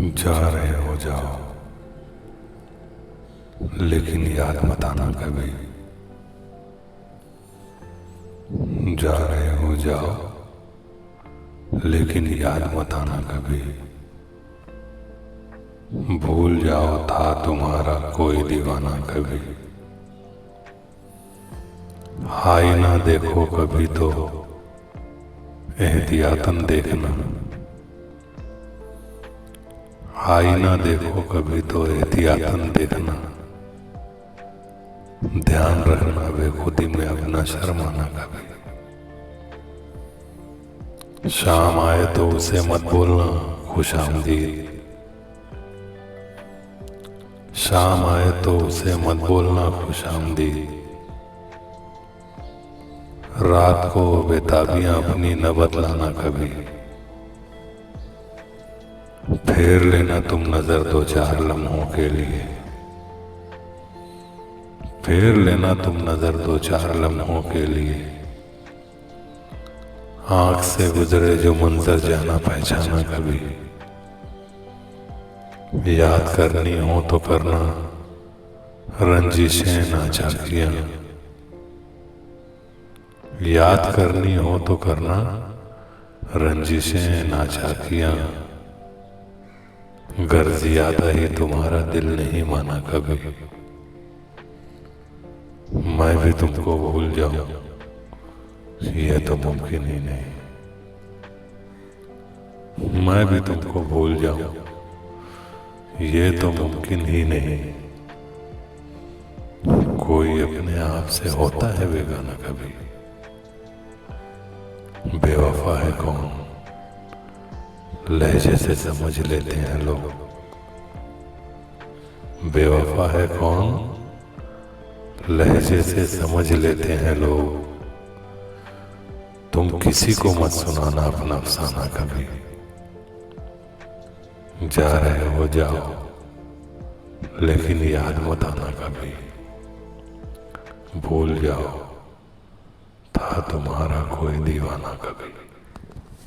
जा रहे हो जाओ, लेकिन याद मत आना कभी। जा रहे हो जाओ, लेकिन याद मत आना कभी। भूल जाओ था तुम्हारा कोई दीवाना कभी। हाय ना देखो कभी तो एहतियातन देखना। हाय ना देखो कभी तो एहतियातन देखना। ध्यान रखना बेखुदी में अपना शर्माना कभी। शाम आए तो उसे मत बोलना खुशामदीद। शाम आए तो उसे मत बोलना खुशामदीद। रात को बेताबियां अपनी न बदलाना कभी। फेर लेना तुम नजर दो चार लम्हों के लिए। फेर लेना तुम नजर दो चार लम्हों के लिए। आंख से गुजरे जो मंजर जाना पहचाना कभी। याद करनी हो तो करना रंजिशें ना झांकियां। याद करनी हो तो करना रंजिशें ना झांकियां। गर्ज ज्यादा ही तुम्हारा दिल नहीं माना कभी। मैं भी तुमको भूल जाऊं ये तो मुमकिन ही नहीं। मैं भी तुमको भूल जाऊं ये तो मुमकिन ही नहीं। कोई अपने आप से होता है बेगाना कभी। बेवफा है कौन लहजे से समझ लेते हैं लोग। बेवफा है कौन लहजे से समझ लेते हैं लोग। तुम किसी को मत सुनाना अपना अफसाना कभी। जा रहे हो जाओ, लेकिन याद मत आना कभी। भूल जाओ था तुम्हारा कोई दीवाना कभी।